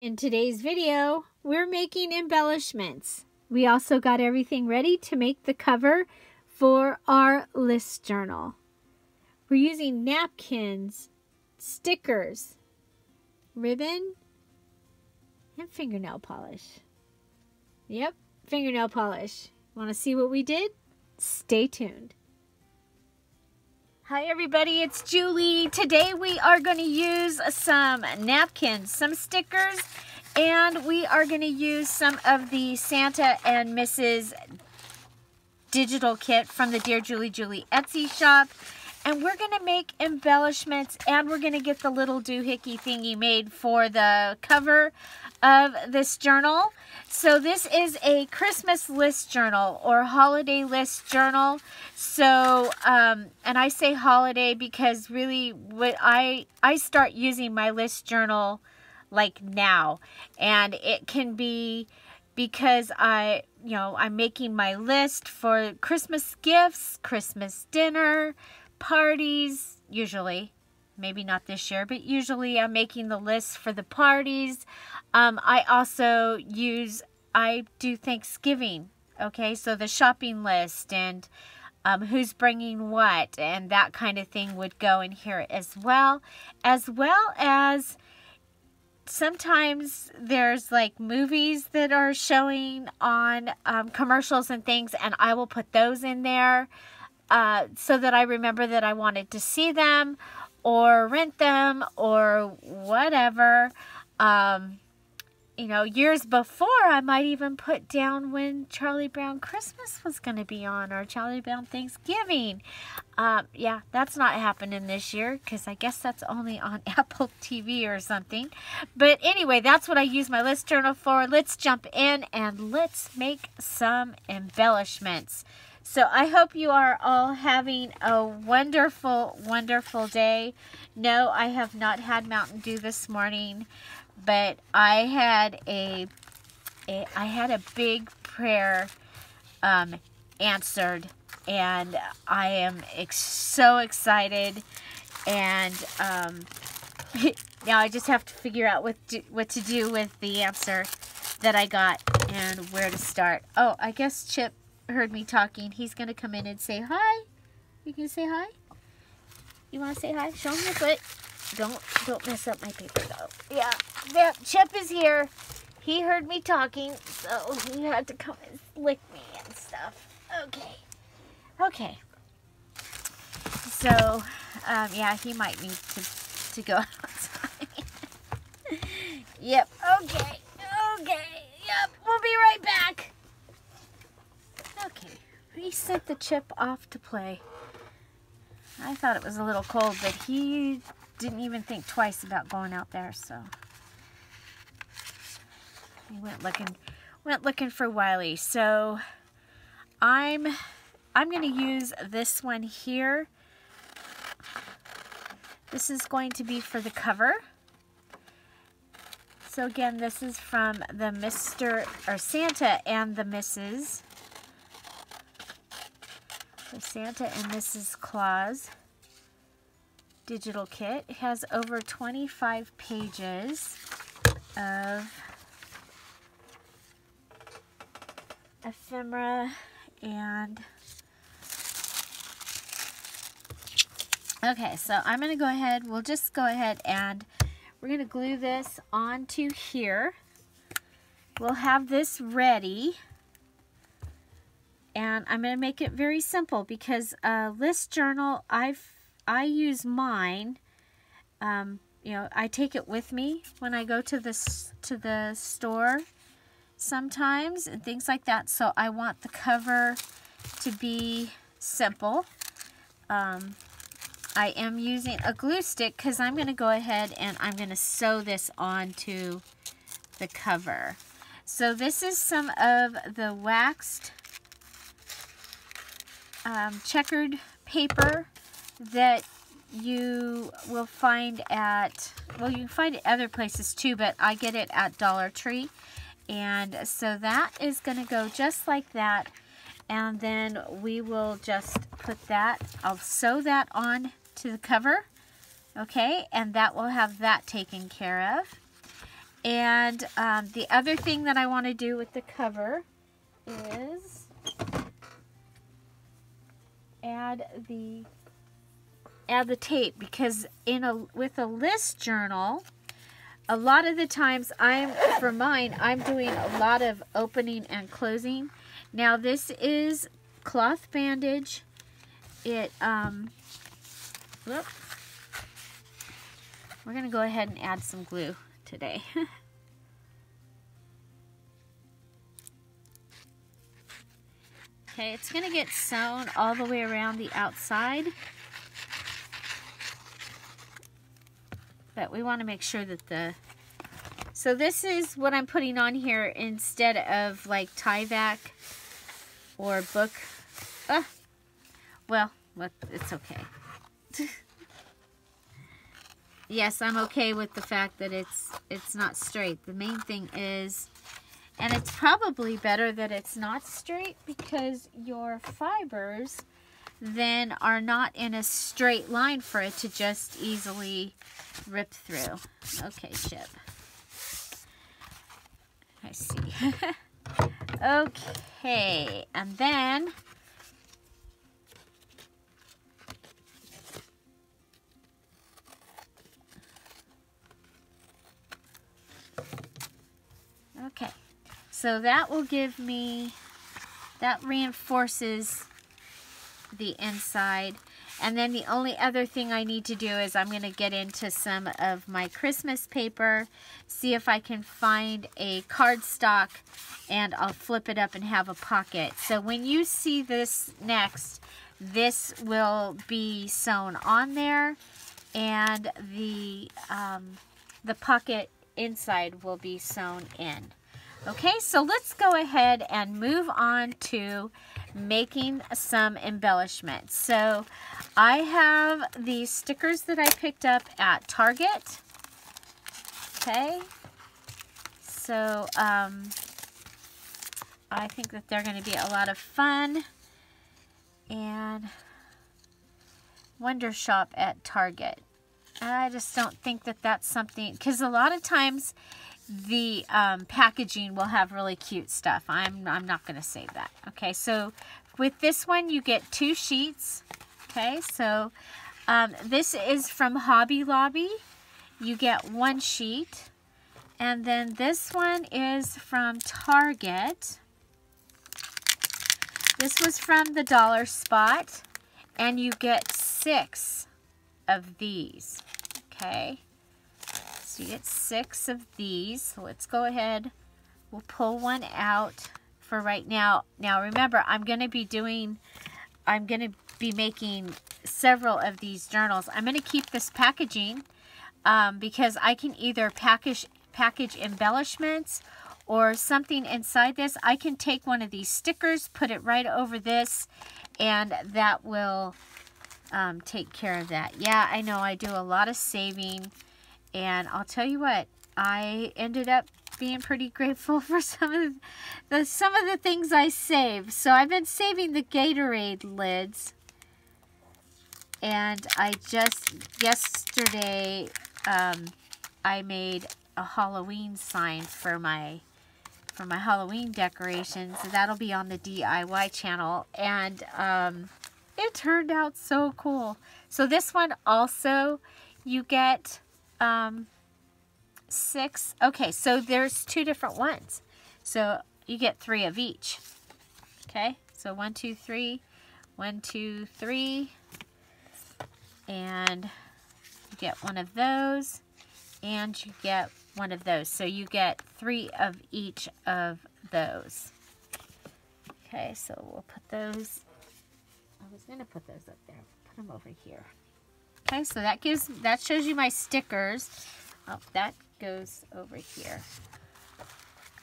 In today's video, we're making embellishments. We also got everything ready to make the cover for our list journal. We're using napkins, stickers, ribbon, and fingernail polish. Yep, fingernail polish. Want to see what we did? Stay tuned. Hi everybody, it's Julie. Today we are going to use some napkins, some stickers, and we are going to use some of the Santa and Mrs. digital kit from the Dearjuliejulie Etsy shop. And we're going to make embellishments, and we're going to get the little doohickey thingy made for the cover of this journal. So this is a Christmas list journal or holiday list journal. So, and I say holiday because really what I start using my list journal like now. And it can be because I'm making my list for Christmas gifts, Christmas dinner, parties, usually. Maybe not this year, but usually I'm making the list for the parties. I do Thanksgiving, okay? So the shopping list and who's bringing what and that kind of thing would go in here as well as sometimes there's like movies that are showing on commercials and things, and I will put those in there. So that I remember that I wanted to see them or rent them or whatever. Years before, I might even put down when Charlie Brown Christmas was going to be on or Charlie Brown Thanksgiving. Yeah, that's not happening this year because I guess that's only on Apple TV or something. But anyway, that's what I use my list journal for. Let's jump in and let's make some embellishments. So I hope you are all having a wonderful, wonderful day. No, I have not had Mountain Dew this morning, but I had a big prayer answered, and I am so excited. And now I just have to figure out what to do with the answer that I got and where to start. Oh, I guess Chip heard me talking. He's gonna come in and say hi. You can say hi. You want to say hi? Show him your foot. Don't mess up my paper though. Yeah, Chip is here. He heard me talking, so he had to come and lick me and stuff. Okay. So, yeah, he might need to go outside. Yep. Okay. Yep. We'll be right back. Okay, we sent the Chip off to play. I thought it was a little cold, but he didn't even think twice about going out there, so he went looking for Wiley. So I'm going to use this one here. This is going to be for the cover. So again, this is from the Santa and the Mrs. The Santa and Mrs. Claus digital kit. It has over 25 pages of ephemera and... Okay, so I'm going to go ahead, we'll just go ahead and we're going to glue this onto here. We'll have this ready. And I'm going to make it very simple because list journal, I use mine. I take it with me when I go to the store sometimes and things like that. So I want the cover to be simple. I am using a glue stick because I'm going to go ahead and I'm going to sew this onto the cover. So this is some of the waxed checkered paper that you will find at, well, you can find it other places too, but I get it at Dollar Tree. And so that is going to go just like that. And then we will just put that, I'll sew that on to the cover. Okay, and that will have that taken care of. And the other thing that I want to do with the cover is add the tape, because with a list journal, a lot of the times for mine, I'm doing a lot of opening and closing. Now this is cloth bandage. We're going to go ahead and add some glue today. Okay, it's going to get sewn all the way around the outside. But we want to make sure that so this is what I'm putting on here instead of like Tyvek or book. Well, it's okay. Yes, I'm okay with the fact that it's not straight. The main thing is, and it's probably better that it's not straight, because your fibers then are not in a straight line for it to just easily rip through. Okay, Chip. I see. Okay, and then okay, so that will give me, that reinforces the inside. And then the only other thing I need to do is I'm going to get into some of my Christmas paper, see if I can find a cardstock, and I'll flip it up and have a pocket. So when you see this next, this will be sewn on there, and the pocket inside will be sewn in. Okay, so let's go ahead and move on to making some embellishments. So I have these stickers that I picked up at Target. Okay, so I think that they're going to be a lot of fun. And Wonder Shop at Target. I just don't think that that's something, because a lot of times the packaging will have really cute stuff. I'm not going to say that. Okay, so with this one you get 2 sheets. Okay, so this is from Hobby Lobby. You get 1 sheet. And then this one is from Target. This was from the Dollar Spot. And you get 6 of these. Okay. So you get 6 of these. So let's go ahead. We'll pull one out for right now. Now remember, I'm going to be making several of these journals. I'm going to keep this packaging because I can either package embellishments or something inside this. I can take one of these stickers, put it right over this, and that will take care of that. Yeah, I know I do a lot of saving. And I'll tell you what, I ended up being pretty grateful for some of the things I saved. So I've been saving the Gatorade lids, and I just yesterday I made a Halloween sign for my Halloween decorations. So that'll be on the DIY channel, and it turned out so cool. So this one also you get 6. Okay, so there's 2 different ones. So you get 3 of each. Okay, so 1, 2, 3, 1, 2, 3, and you get 1 of those, and you get 1 of those. So you get 3 of each of those. Okay, so we'll put those. I was going to put those up there. Put them over here. Okay, so that shows you my stickers. Oh, that goes over here.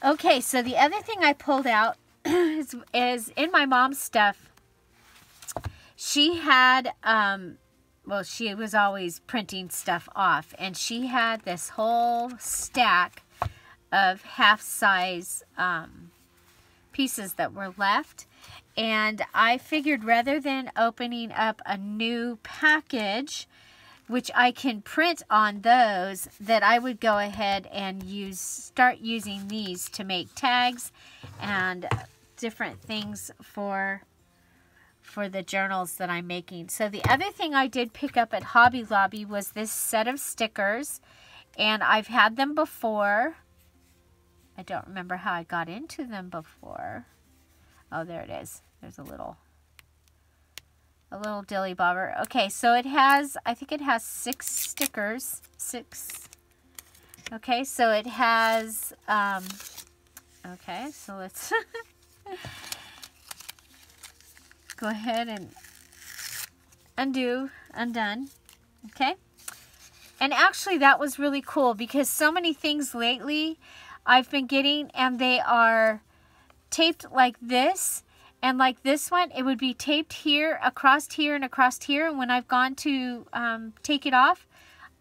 Okay, so the other thing I pulled out is in my mom's stuff. She had, well, she was always printing stuff off, and she had this whole stack of half-size pieces that were left. And I figured rather than opening up a new package, which I can print on those, that I would go ahead and start using these to make tags and different things for the journals that I'm making. So the other thing I did pick up at Hobby Lobby was this set of stickers, and I've had them before. I don't remember how I got into them before. Oh, there it is. There's a little dilly bobber. Okay, so it has, I think it has 6 stickers. 6. Okay, so it has, okay, so let's go ahead and undone. Okay. And actually that was really cool because so many things lately I've been getting, and they are taped like this, and like this one, it would be taped here, across here, and across here. And when I've gone to take it off,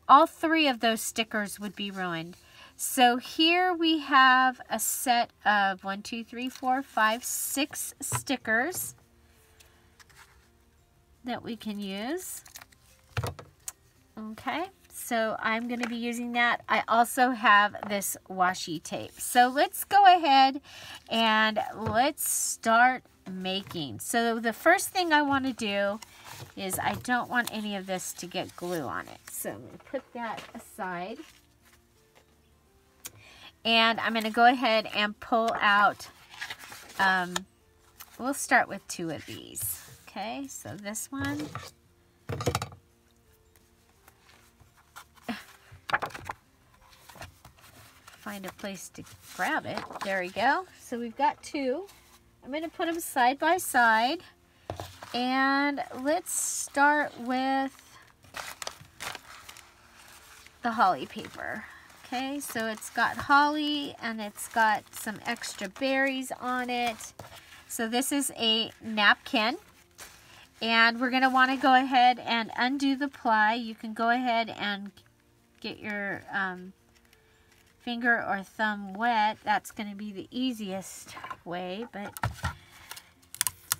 all 3 of those stickers would be ruined. So here we have a set of 1, 2, 3, 4, 5, 6 stickers that we can use. Okay, so I'm going to be using that. I also have this washi tape. So let's go ahead and let's start making. So the first thing I want to do is I don't want any of this to get glue on it. So I'm going to put that aside. And I'm going to go ahead and pull out, we'll start with 2 of these. Okay, so this one. Find a place to grab it. There we go. So we've got 2. I'm going to put them side by side. And let's start with the holly paper. Okay, so it's got holly and it's got some extra berries on it. So this is a napkin. And we're going to want to go ahead and undo the ply. You can go ahead and get your finger or thumb wet. That's going to be the easiest way. But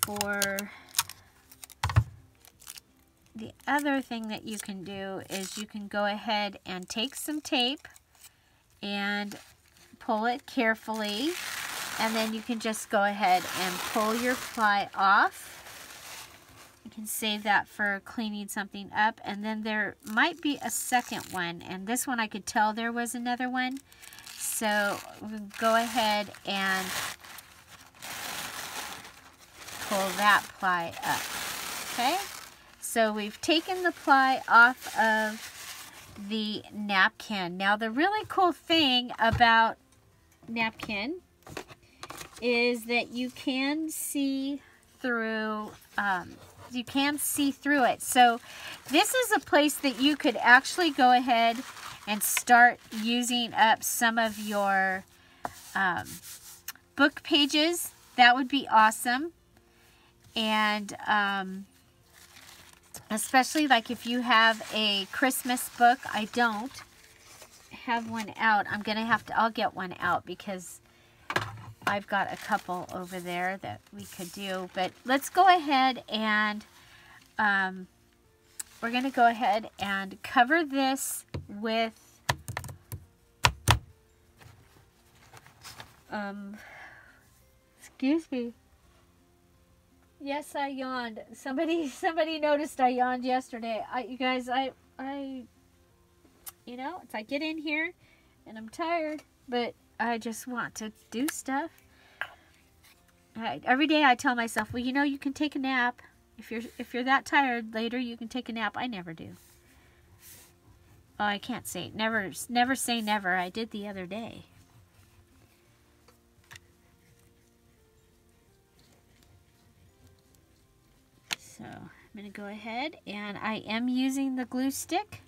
for the other thing that you can do is you can go ahead and take some tape and pull it carefully. And then you can just go ahead and pull your ply off. You can save that for cleaning something up. And then there might be a second one. And this one I could tell there was another one. So we'll go ahead and pull that ply up. Okay? So we've taken the ply off of the napkin. Now the really cool thing about napkin is that you can see through it. So this is a place that you could actually go ahead and start using up some of your book pages. That would be awesome. And especially like if you have a Christmas book. I don't have one out. I'll get one out because I've got a couple over there that we could do. But let's go ahead and we're going to go ahead and cover this with excuse me. Yes, I yawned. Somebody noticed I yawned yesterday. You guys, you know, it's I get in here and I'm tired, but I just want to do stuff. Every day I tell myself, well, you know, you can take a nap. If you're that tired later, you can take a nap. I never do. Oh, I can't say never say never. I did the other day. So I'm going to go ahead and I am using the glue stick.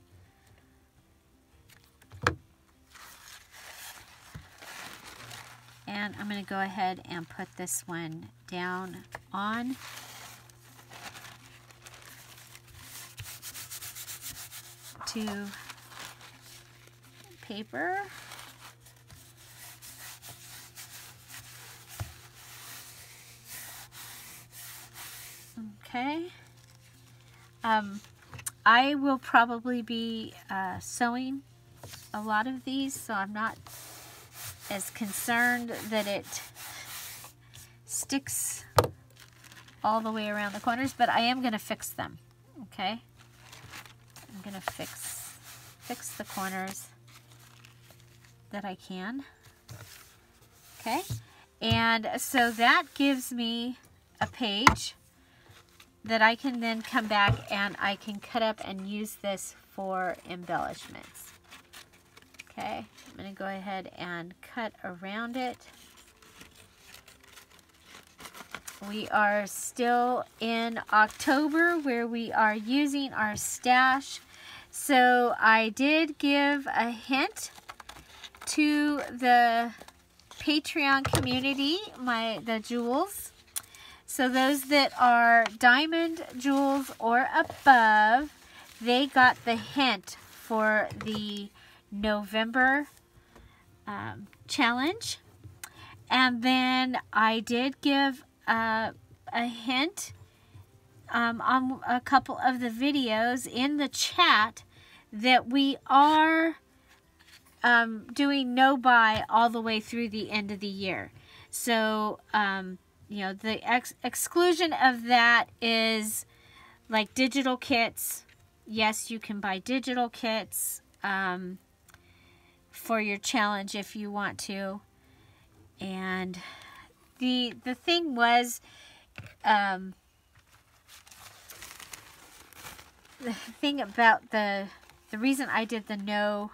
And I'm going to go ahead and put this one down on to paper. Okay. I will probably be sewing a lot of these, so I'm not as concerned that it sticks all the way around the corners, but I am going to fix them, okay? I'm going to fix the corners that I can, okay? And so that gives me a page that I can then come back and I can cut up and use this for embellishments. Okay, I'm going to go ahead and cut around it. We are still in October where we are using our stash. So I did give a hint to the Patreon community, the jewels. So those that are diamond jewels or above, they got the hint for the November challenge. And then I did give a hint on a couple of the videos in the chat that we are doing no buy all the way through the end of the year. So, you know, the exclusion of that is like digital kits. Yes, you can buy digital kits for your challenge if you want to. And the thing was, the thing about the reason I did the no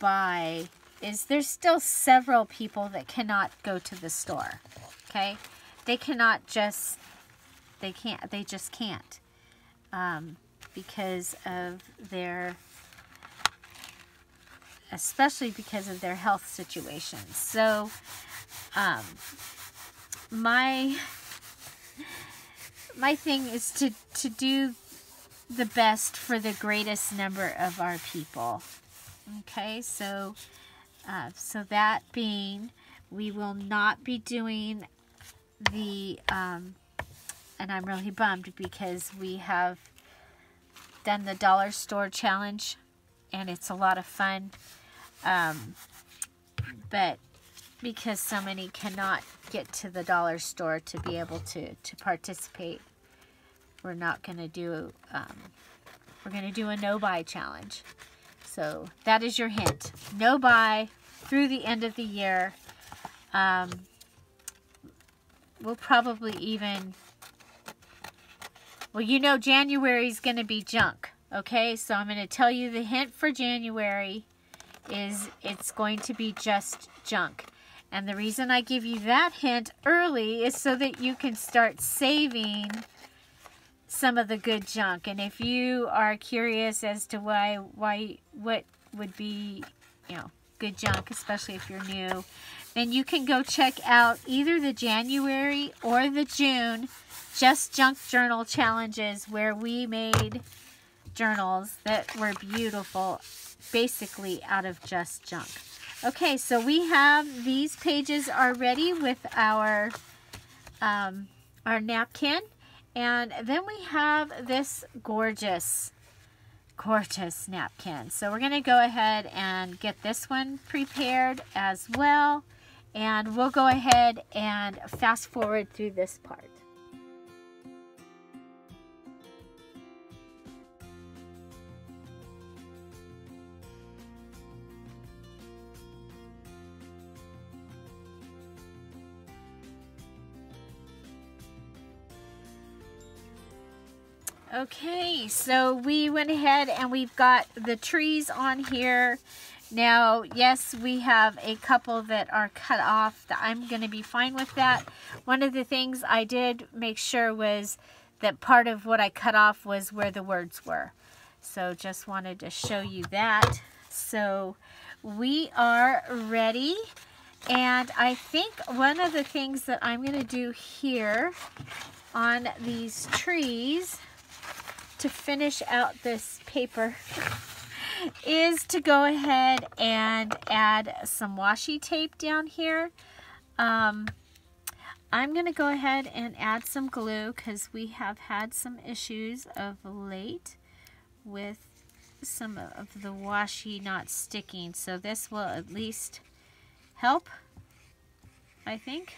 buy is there's still several people that cannot go to the store. Okay, they just can't because of especially because of their health situations. So my thing is to do the best for the greatest number of our people. Okay, so so that being, we will not be doing the and I'm really bummed because we have done the dollar store challenge and it's a lot of fun, but because so many cannot get to the dollar store to be able to participate, we're not going to do we're going to do a no buy challenge. So that is your hint. No buy through the end of the year. We'll probably even, well, you know, January is going to be junk. Okay, so I'm going to tell you the hint for January is it's going to be just junk. And the reason I give you that hint early is so that you can start saving some of the good junk. And if you are curious as to what would be, you know, good junk, especially if you're new, then you can go check out either the January or the June Just Junk Journal challenges, where we made journals that were beautiful, basically out of just junk. Okay, so we have these pages are ready with our napkin. And then we have this gorgeous napkin. So we're going to go ahead and get this one prepared as well. And we'll go ahead and fast forward through this part. Okay, so we went ahead and we've got the trees on here. Now, yes, we have a couple that are cut off. I'm going to be fine with that. One of the things I did make sure was that part of what I cut off was where the words were. So just wanted to show you that. So we are ready. And I think one of the things that I'm going to do here on these trees to finish out this paper is to go ahead and add some washi tape down here. I'm going to go ahead and add some glue because we have had some issues of late with some of the washi not sticking. So this will at least help, I think.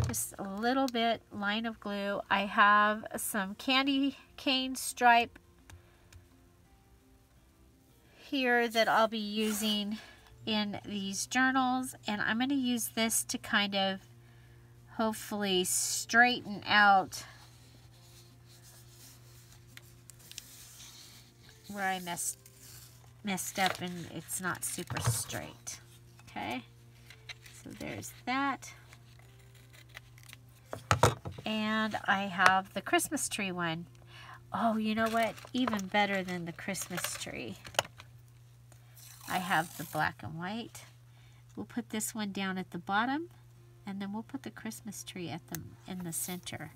Just a little bit line of glue. I have some candy cane stripe here that I'll be using in these journals, and I'm going to use this to kind of hopefully straighten out where I messed up and it's not super straight. Okay, so there's that. And I have the Christmas tree one. Oh, you know what? Even better than the Christmas tree, I have the black and white. We'll put this one down at the bottom, and then we'll put the Christmas tree at in the center.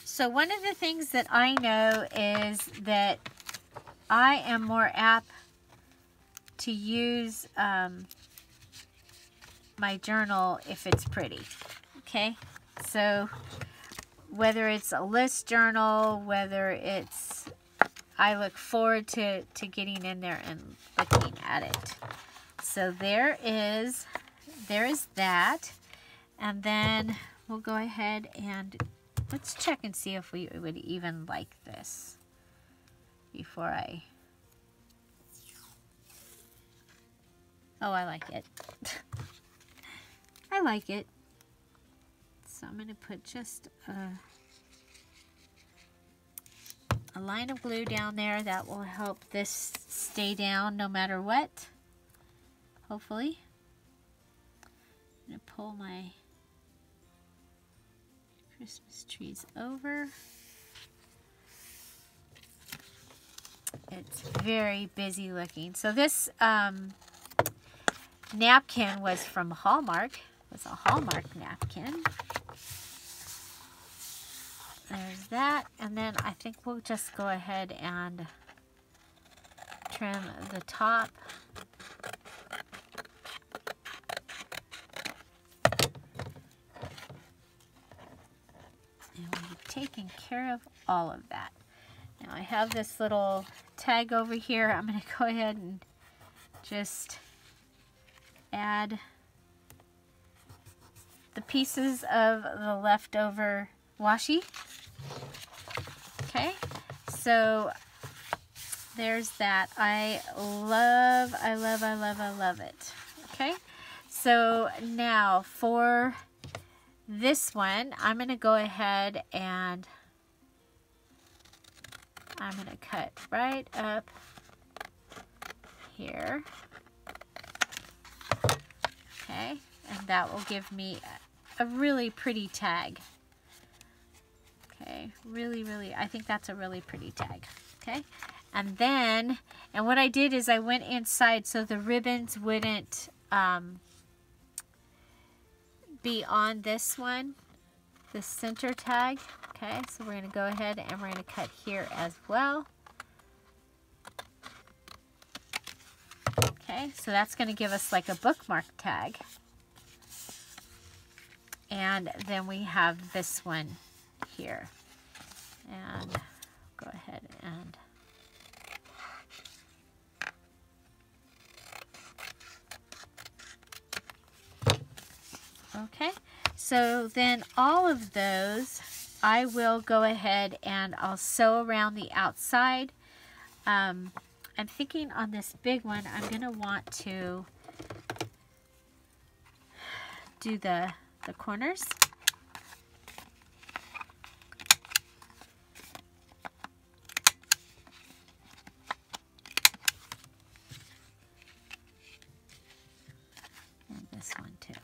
So one of the things that I know is that I am more apt to use my journal if it's pretty. Okay, so whether it's a list journal, whether it's, I look forward to getting in there and looking at it. So there is that. And then we'll go ahead and let's check and see if we would even like this before I... Oh, I like it. I like it. So I'm going to put just a line of glue down there. That will help this stay down no matter what, hopefully. I'm going to pull my Christmas trees over. It's very busy looking. So this napkin was from Hallmark. It was a Hallmark napkin. There's that. And then I think we'll just go ahead and trim the top. And we've taken care of all of that. Now I have this little tag over here. I'm going to go ahead and just add the pieces of the leftover washi. Okay, so there's that. I love it. Okay, so now for this one, I'm going to go ahead and I'm going to cut right up here. Okay, and that will give me a really pretty tag. Okay, really, I think that's a really pretty tag. Okay, and then, and what I did is I went inside so the ribbons wouldn't be on this one, the center tag. Okay, so we're going to go ahead and we're going to cut here as well. Okay, so that's going to give us like a bookmark tag. And then we have this one here. And go ahead and okay, so then all of those I will go ahead and I'll sew around the outside. I'm thinking on this big one, I'm going to want to do the corners. And this one too.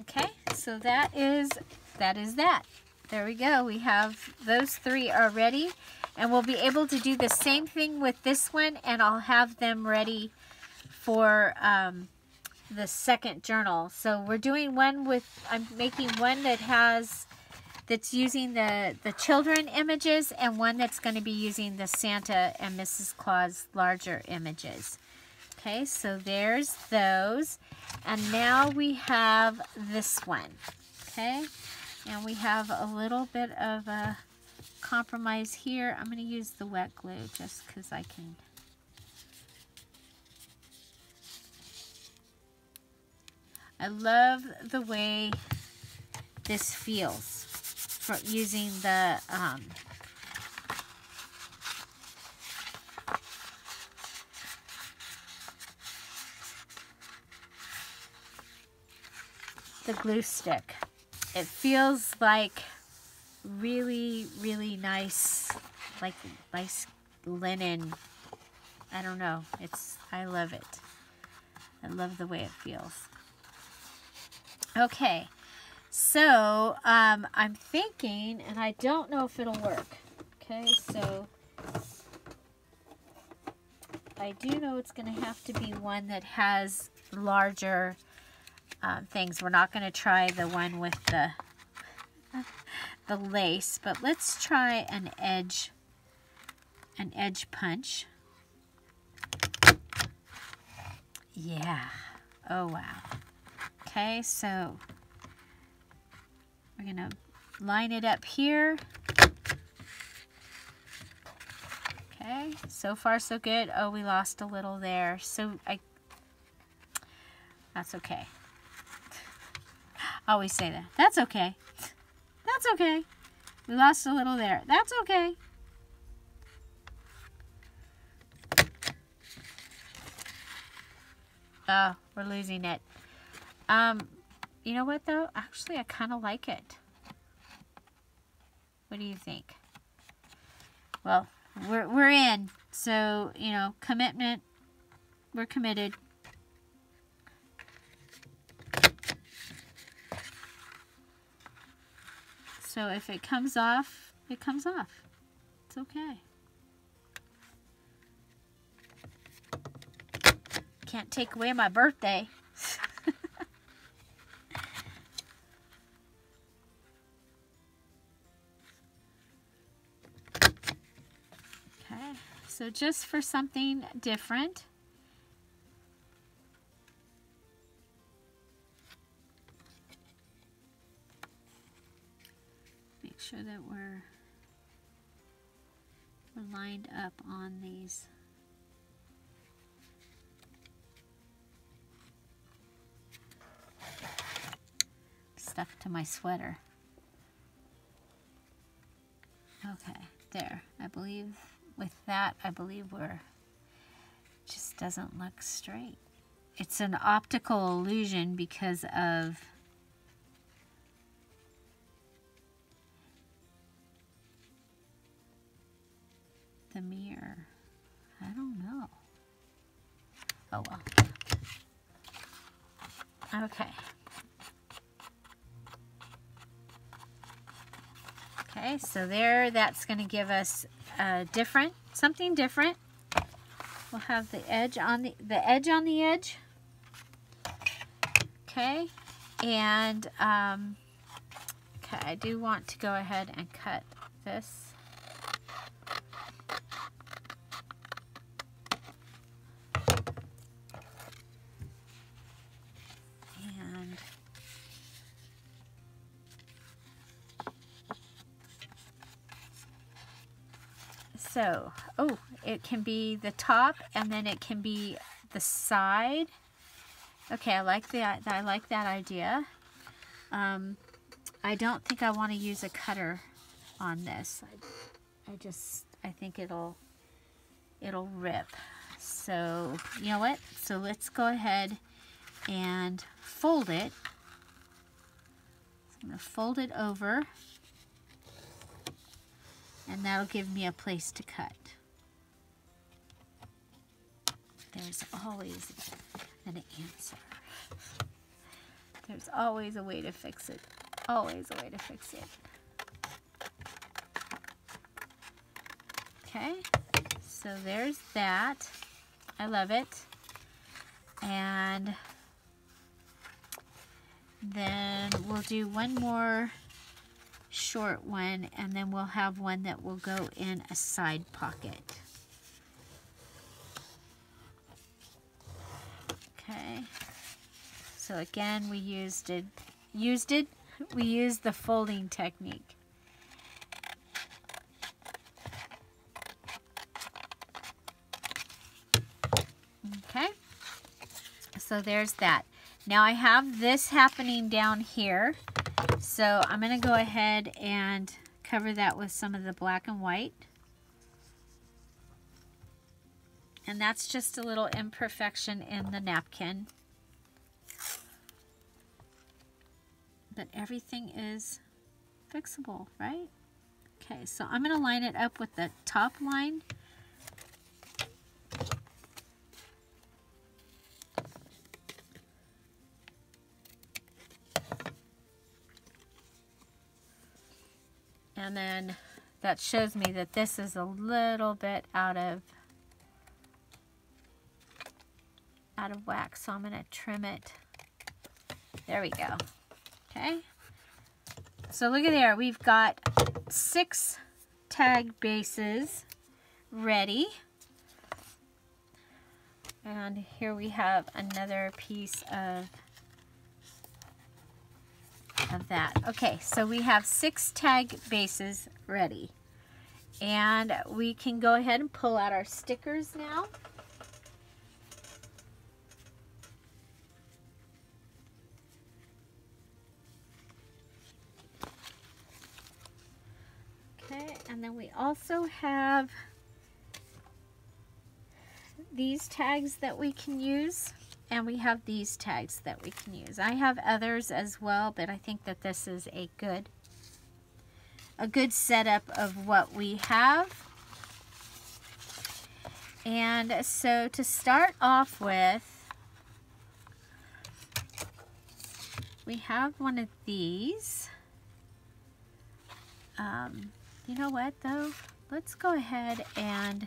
Okay, so that is that. There we go. We have those three are ready, and we'll be able to do the same thing with this one, and I'll have them ready for the second journal. So we're doing one with, I'm making one that's using the children images, and one that's going to be using the Santa and Mrs. Claus larger images. Okay, so there's those. And now we have this one. Okay, and we have a little bit of a compromise here. I'm going to use the wet glue just because I can. I love the way this feels for using the glue stick. It feels like really, really nice, like nice linen. I don't know. I love it. I love the way it feels. Okay, so I'm thinking, and I don't know if it'll work. Okay, so I do know it's going to have to be one that has larger things. We're not going to try the one with the lace, but let's try an edge punch. Yeah. Oh wow. Okay, so we're gonna line it up here. Okay, so far so good. Oh, we lost a little there. That's okay. I always say that. That's okay. That's okay. We lost a little there. That's okay. Oh, we're losing it. You know what though? Actually, I kind of like it. What do you think? Well, we're in. So, you know, commitment. We're committed. So if it comes off, it comes off. It's okay. Can't take away my birthday. Okay, so just for something different. Make sure that we're lined up on these. Stuck to my sweater. Okay, there. I believe with that, we're just doesn't look straight. It's an optical illusion because of the mirror. I don't know. Oh well. Okay. Okay, so there, that's going to give us something different. We'll have the edge on the edge. Okay, and okay, I do want to go ahead and cut this. And so, oh, it can be the top and then it can be the side. Okay, I like that. I like that idea. I don't think I want to use a cutter on this. I think it'll rip. So, you know what? So let's go ahead and fold it. So I'm going to fold it over. And that'll give me a place to cut. There's always an answer. There's always a way to fix it. Always a way to fix it. Okay, so there's that. I love it. And then we'll do one more short one, and then we'll have one that will go in a side pocket. Okay, so again we used the folding technique. Okay, so there's that. Now I have this happening down here, so I'm going to go ahead and cover that with some of the black and white. And that's just a little imperfection in the napkin. But everything is fixable, right? Okay, so I'm going to line it up with the top line. And then that shows me that this is a little bit out of whack, so I'm going to trim it. There we go. Okay. So look at there. We've got 6 tag bases ready. And here we have another piece of that. Okay, so we have 6 tag bases ready. And we can go ahead and pull out our stickers now. Okay, and then we also have these tags that we can use. And we have these tags that we can use. I have others as well, but I think that this is a good setup of what we have. And so to start off with, we have one of these. You know what though? Let's go ahead and,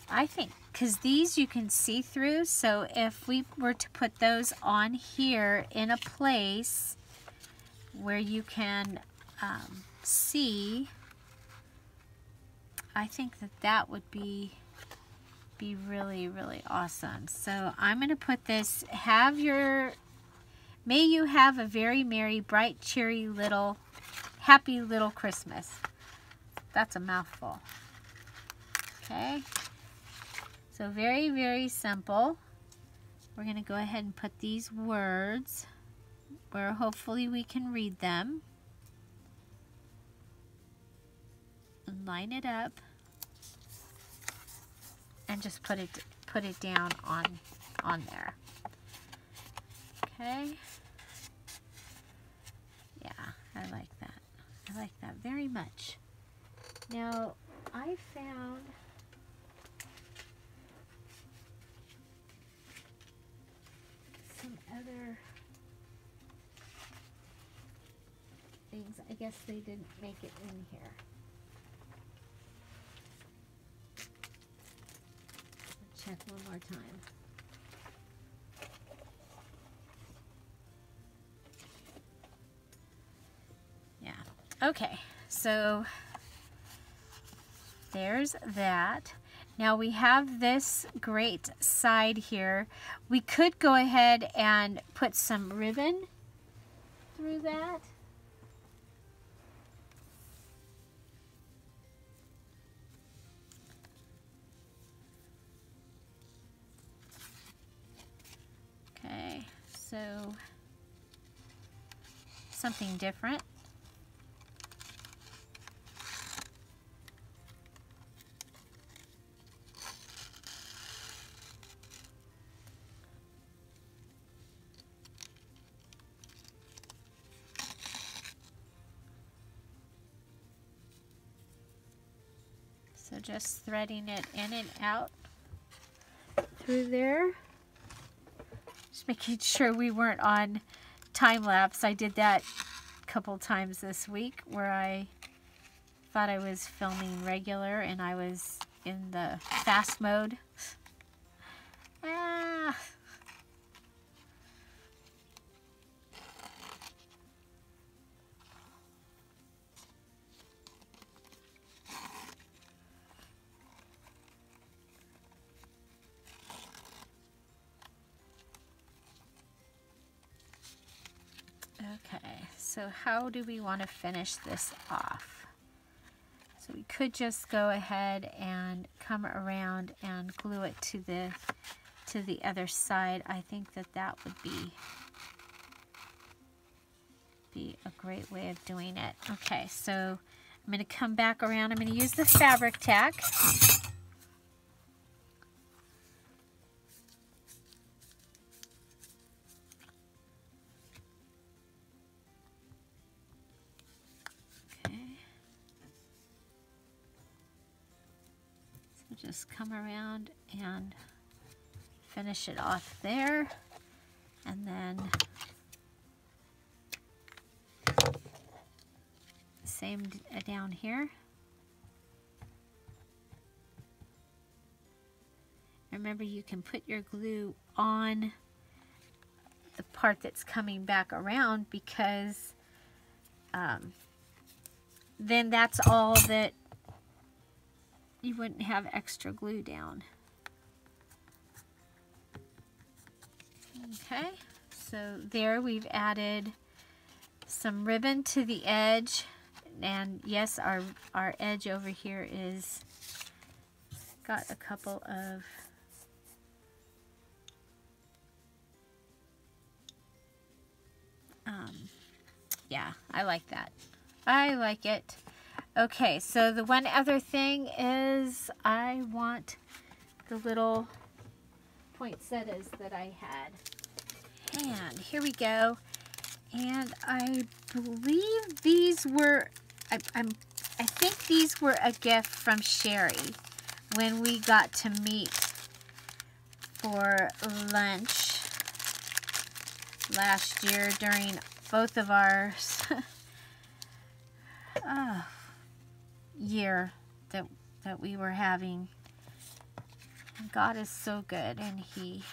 I think, because these you can see through, so if we were to put those on here in a place where you can see, I think that would be really, really awesome. So I'm going to put this, may you have a very merry, bright, cheery little, happy little Christmas. That's a mouthful. Okay. So very, very simple. We're going to go ahead and put these words where hopefully we can read them. And line it up. And just put it down on there. Okay. Yeah, I like that. I like that very much. Now, I found some other things. I guess they didn't make it in here. I'll check one more time. Yeah. Okay. So there's that. Now we have this great side here. We could go ahead and put some ribbon through that. Okay, so something different. So just threading it in and out through there. Just making sure we weren't on time lapse. I did that a couple times this week where I thought I was filming regular and I was in the fast mode. Okay, so how do we want to finish this off? So we could just go ahead and come around and glue it to the other side. I think that would be a great way of doing it. Okay, so I'm going to come back around. I'm going to use the fabric tack. Just come around and finish it off there, and then same down here. Remember, you can put your glue on the part that's coming back around, because then that's all that you wouldn't have extra glue down. Okay, so there we've added some ribbon to the edge, and yes, our edge over here is got a couple of yeah, I like that. I like it. Okay, so the one other thing is I want the little poinsettias that I had. And here we go. And I believe these were, I think these were a gift from Sherry when we got to meet for lunch last year during both of our year that we were having. God is so good, and he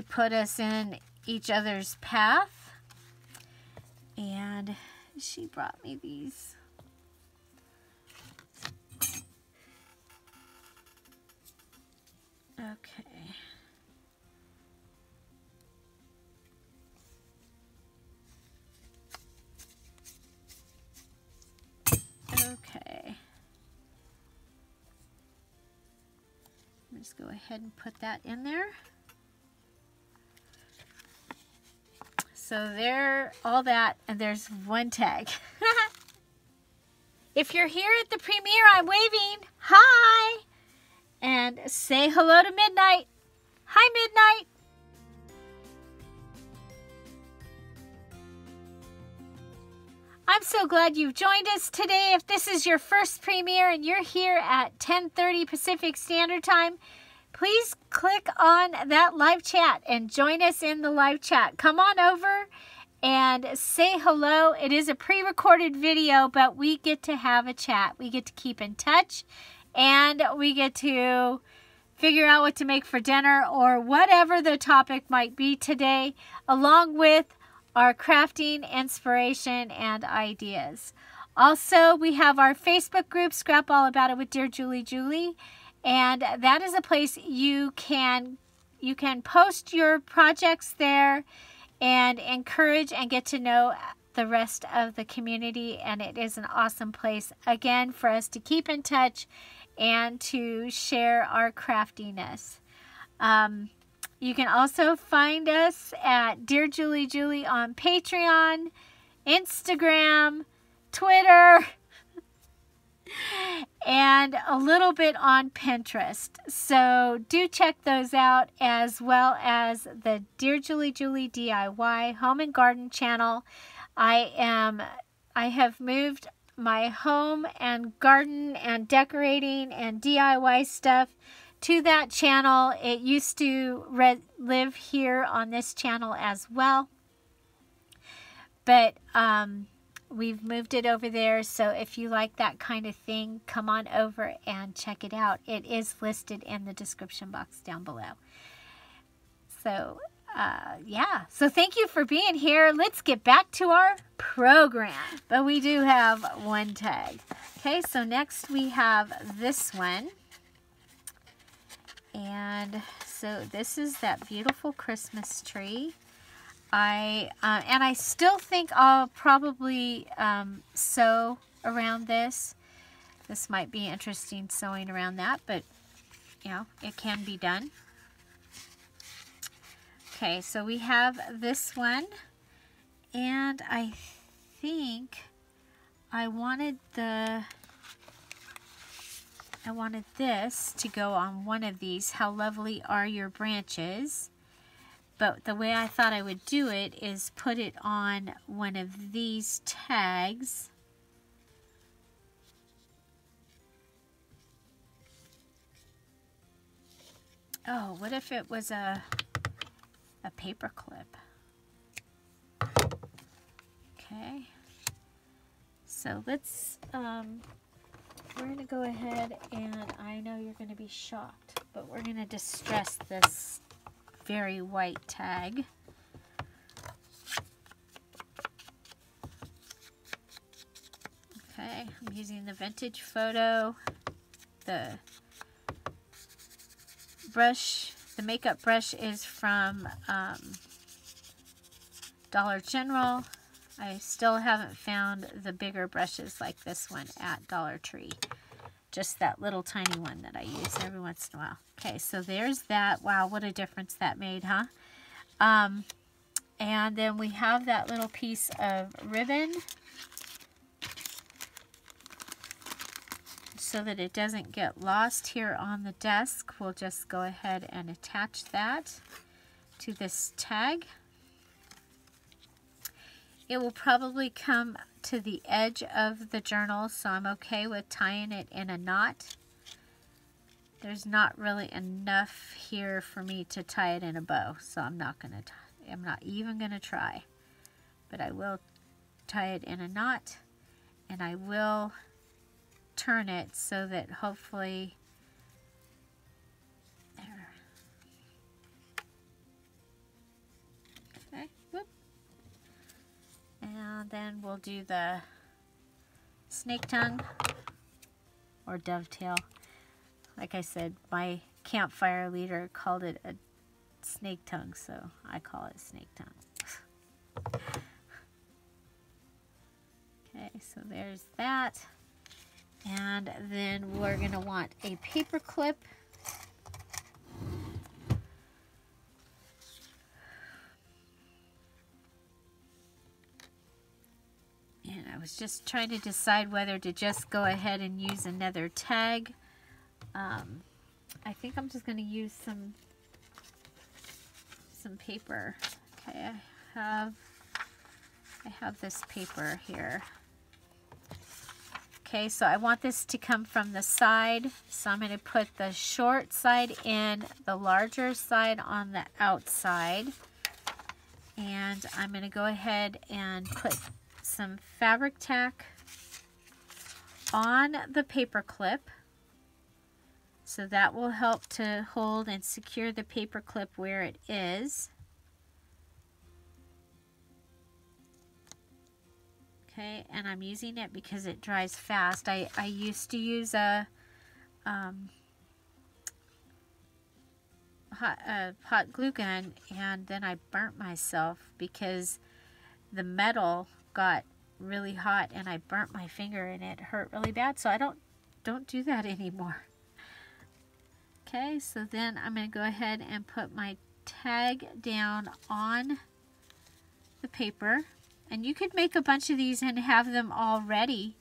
put us in each other's path, and she brought me these. Okay. Okay. Just go ahead and put that in there. So there, all that, and there's one tag. If you're here at the premiere, I'm waving. Hi! And say hello to Midnight. Hi, Midnight. I'm so glad you've joined us today. If this is your first premiere and you're here at 10:30 Pacific Standard Time, please click on that live chat and join us in the live chat. Come on over and say hello. It is a pre-recorded video, but we get to have a chat. We get to keep in touch, and we get to figure out what to make for dinner or whatever the topic might be today, along with our crafting inspiration and ideas. Also, we have our Facebook group, Scrap All About It with Dearjuliejulie, and that is a place you can post your projects there and encourage and get to know the rest of the community, and it is an awesome place, again, for us to keep in touch and to share our craftiness. You can also find us at Dearjuliejulie on Patreon, Instagram, Twitter, and a little bit on Pinterest. So do check those out, as well as the Dearjuliejulie DIY Home and Garden channel. I have moved my home and garden and decorating and DIY stuff to that channel. It used to live here on this channel as well, but we've moved it over there. So if you like that kind of thing, come on over and check it out. It is listed in the description box down below. So yeah, so thank you for being here. Let's get back to our program. But we do have one tag. Okay, so next we have this one. And so this is that beautiful Christmas tree. And I still think I'll probably sew around this. This might be interesting sewing around that, but you know, it can be done. Okay, so we have this one, and I think I wanted this to go on one of these. How lovely are your branches? But the way I thought I would do it is put it on one of these tags. Oh, what if it was a paper clip? Okay. So let's, we're going to go ahead, and I know you're going to be shocked, but we're going to distress this very white tag. Okay, I'm using the Vintage Photo, the brush. The makeup brush is from Dollar General. I still haven't found the bigger brushes like this one at Dollar Tree. Just that little tiny one that I use every once in a while. Okay, so there's that. Wow, what a difference that made, huh? And then we have that little piece of ribbon so that it doesn't get lost here on the desk. We'll just go ahead and attach that to this tag. It will probably come to the edge of the journal, so I'm okay with tying it in a knot. There's not really enough here for me to tie it in a bow, so I'm not even gonna try. But I will tie it in a knot, and I will turn it so that hopefully there. Okay, whoop. And then we'll do the snake tongue or dovetail. Like I said, my campfire leader called it a snake tongue, so I call it snake tongue. Okay, so there's that. And then we're going to want a paper clip. And I was just trying to decide whether to just go ahead and use another tag. I think I'm just going to use some paper. Okay, I have this paper here. Okay, so I want this to come from the side, so I'm going to put the short side in, the larger side on the outside. And I'm going to go ahead and put some fabric tack on the paper clip. So that will help to hold and secure the paper clip where it is. Okay, and I'm using it because it dries fast. I used to use a hot glue gun, and then I burnt myself because the metal got really hot and I burnt my finger and it hurt really bad. So I don't do that anymore. Okay, so then I'm going to go ahead and put my tag down on the paper. And you could make a bunch of these and have them all ready,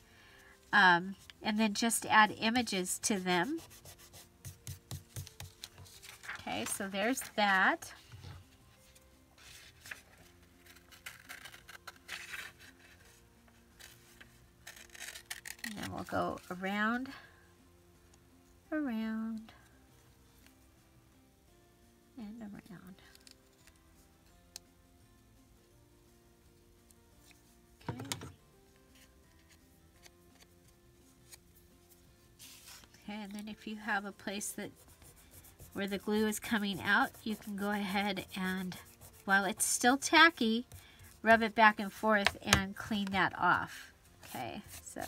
and then just add images to them. Okay, so there's that. And then we'll go around, around, and around. Okay, and then if you have a place where the glue is coming out, you can go ahead and, while it's still tacky, rub it back and forth and clean that off. Okay, so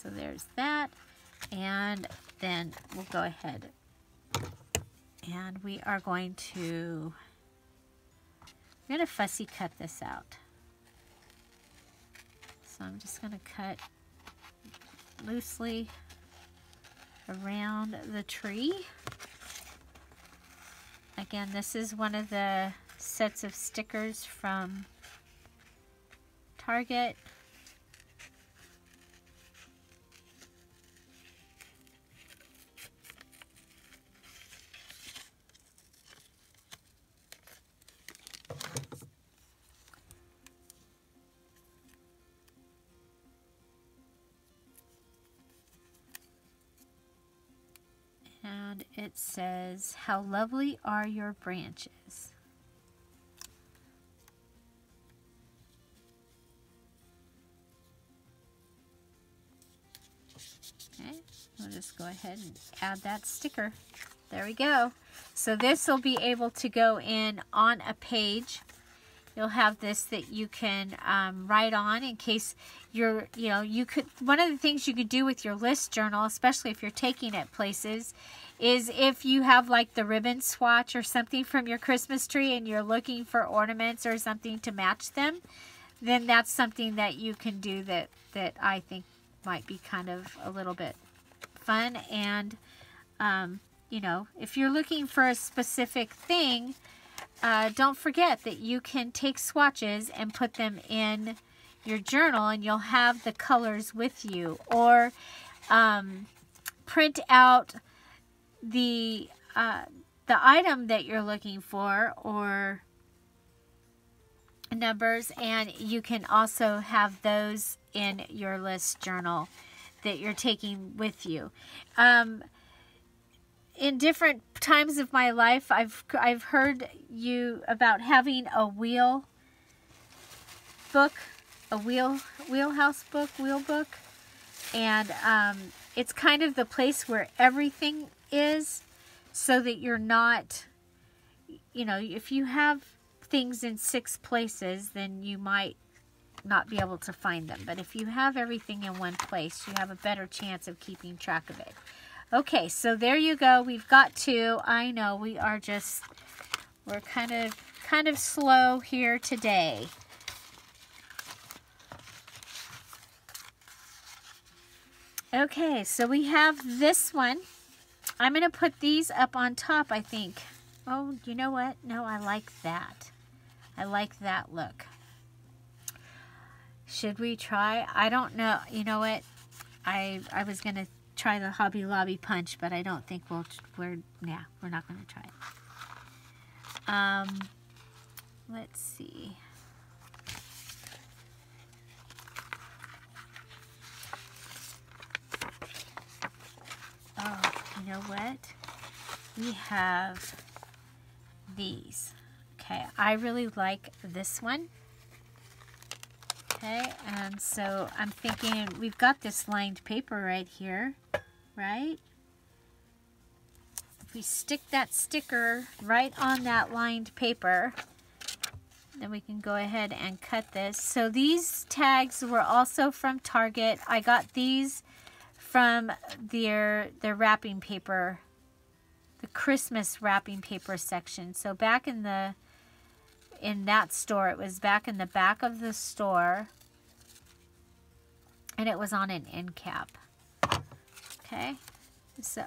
there's that, and then we'll go ahead And we are going to, I'm going to fussy cut this out. So I'm just going to cut loosely around the tree. Again, this is one of the sets of stickers from Target. And it says, "How lovely are your branches." Okay, we'll just go ahead and add that sticker. There we go. So this will be able to go in on a page. You'll have this that you can write on in case you're, you could, one of the things you could do with your list journal, especially if you're taking it places, is if you have like the ribbon swatch or something from your Christmas tree and you're looking for ornaments or something to match them, then that's something that you can do that I think might be kind of a little bit fun. And, if you're looking for a specific thing, don't forget that you can take swatches and put them in your journal and you'll have the colors with you. Or print out the item that you're looking for or numbers, and you can also have those in your list journal that you're taking with you. In different times of my life, I've heard you about having a wheel book, a wheelhouse book, wheel book, and it's kind of the place where everything is, so that you're not, if you have things in 6 places, then you might not be able to find them. But if you have everything in one place, you have a better chance of keeping track of it. Okay, so there you go. We've got 2. I know we're kind of slow here today. Okay, so we have this one. I'm going to put these up on top, I think. Oh, you know what? No, I like that. I like that look. Should we try? I don't know. You know what? I was going to try the Hobby Lobby punch, but I don't think we're not going to try it. Let's see. Oh, you know what? We have these. Okay, I really like this one. Okay, and so I'm thinking we've got this lined paper right here, right? If we stick that sticker right on that lined paper, then we can go ahead and cut this. So these tags were also from Target. I got these from their wrapping paper, the Christmas wrapping paper section. So back in that store, it was back in the back of the store, and it was on an end cap. Okay, so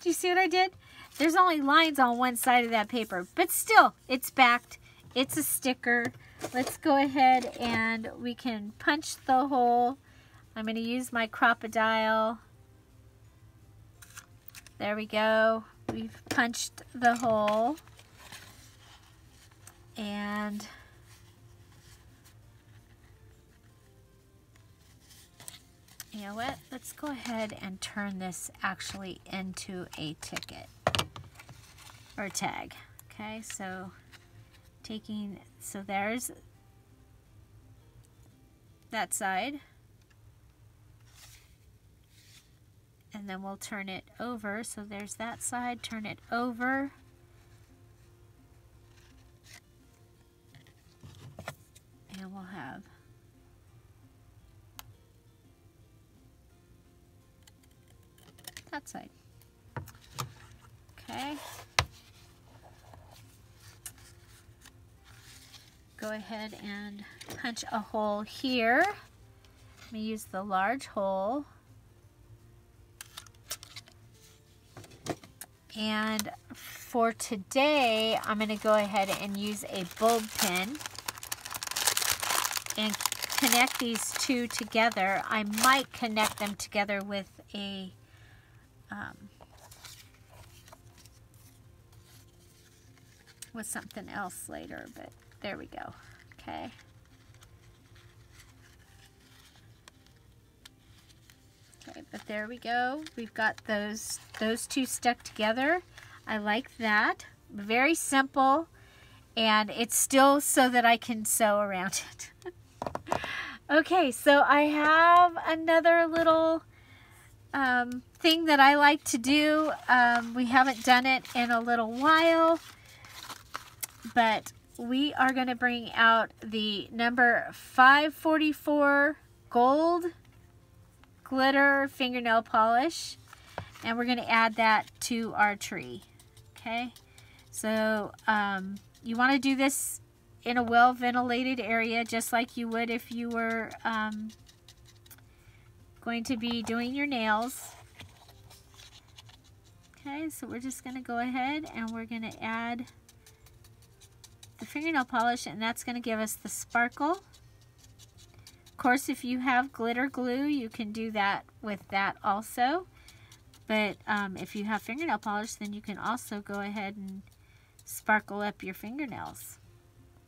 do you see what I did? There's only lines on one side of that paper, but still, it's backed. It's a sticker. Let's go ahead and we can punch the hole. I'm going to use my crocodile. There we go. We've punched the hole. And you know what? Let's go ahead and turn this actually into a ticket or tag. Okay, so there's that side. And then we'll turn it over. So there's that side, turn it over. And we'll have that side. Okay. Go ahead and punch a hole here. Let me use the large hole. And for today, I'm going to go ahead and use a bulb pin and connect these two together. I might connect them together with a with something else later, but there we go. Okay. Okay, but there we go. We've got those two stuck together. I like that. Very simple, and it's still so that I can sew around it. Okay, so I have another little thing that I like to do. We haven't done it in a little while, but we are going to bring out the number 544 gold glitter fingernail polish, and we're going to add that to our tree. Okay, so you want to do this in a well ventilated area, just like you would if you were going to be doing your nails. Okay, so we're just going to go ahead and we're going to add the fingernail polish, and that's going to give us the sparkle. Of course, if you have glitter glue, you can do that with that also. But if you have fingernail polish, then you can also go ahead and sparkle up your fingernails.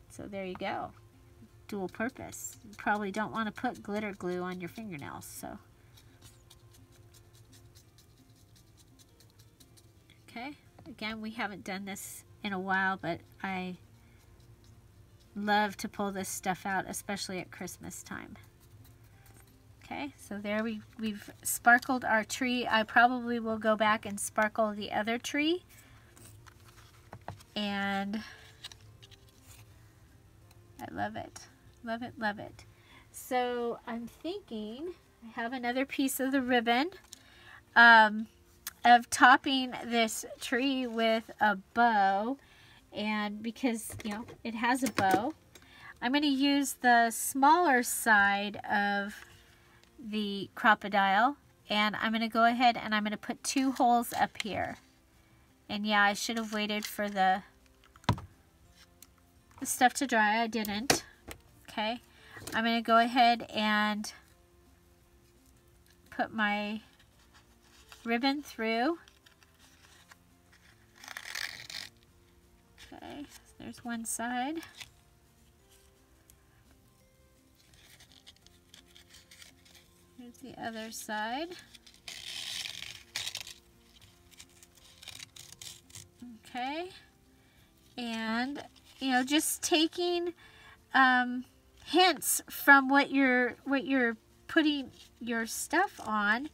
So there you go. Dual purpose. You probably don't want to put glitter glue on your fingernails, so. Okay, again, we haven't done this in a while, but I love to pull this stuff out, especially at Christmas time. Okay, so there we've sparkled our tree. I probably will go back and sparkle the other tree. And I love it. Love it, love it. So I'm thinking I have another piece of the ribbon of topping this tree with a bow. And because, you know, it has a bow, I'm going to use the smaller side of the crocodile, and I'm going to go ahead and I'm going to put 2 holes up here. And yeah, I should have waited for the stuff to dry. I didn't. Okay, I'm going to go ahead and put my ribbon through. Okay, there's one side. Here's the other side. Okay, and you know, just taking hints from what you're putting your stuff on,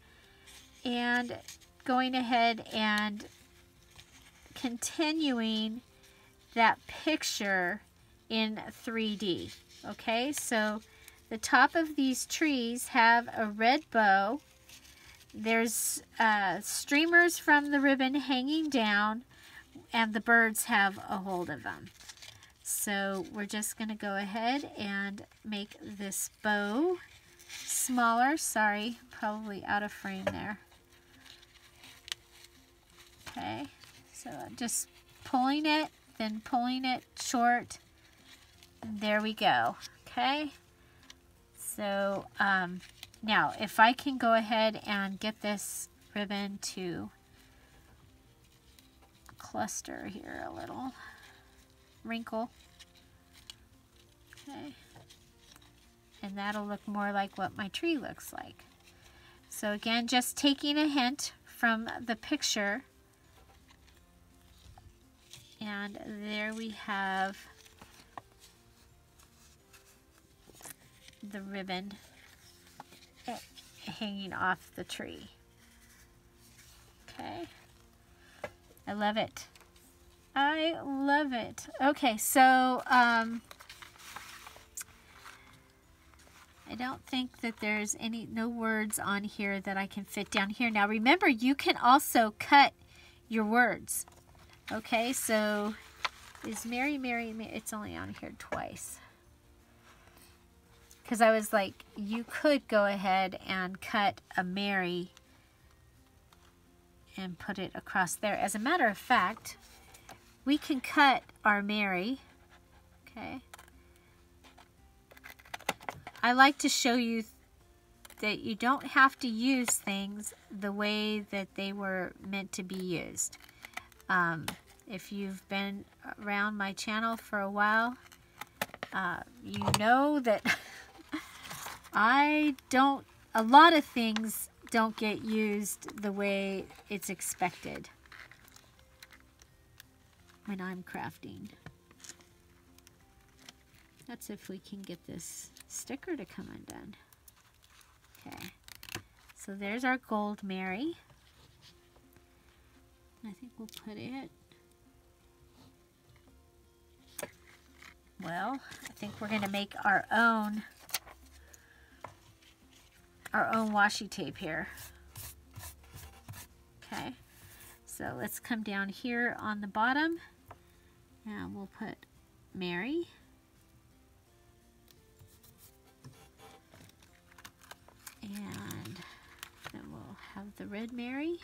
and going ahead and continuing that picture in 3D. Okay, so the top of these trees have a red bow. There's streamers from the ribbon hanging down, and the birds have a hold of them. So we're just going to go ahead and make this bow smaller. Sorry, probably out of frame there. Okay, so I'm just pulling it, then pulling it short, and there we go. Okay, so now if I can go ahead and get this ribbon to cluster here a little, wrinkle, okay, and that'll look more like what my tree looks like. So again, just taking a hint from the picture, and there we have the ribbon hanging off the tree. Okay, I love it. I love it. Okay, so I don't think that there's no words on here that I can fit down here. Now remember, you can also cut your words. Okay, so is Mary, it's only on here twice. Because I was like, you could go ahead and cut a Mary and put it across there. As a matter of fact, we can cut our Mary. Okay. I like to show you that you don't have to use things the way that they were meant to be used. If you've been around my channel for a while, you know that a lot of things don't get used the way it's expected when I'm crafting. That's if we can get this sticker to come undone. Okay, so there's our gold Mary. I think we'll put it, well, I think we're going to make our own washi tape here. Okay, so let's come down here on the bottom and we'll put Mary. And then we'll have the red Mary.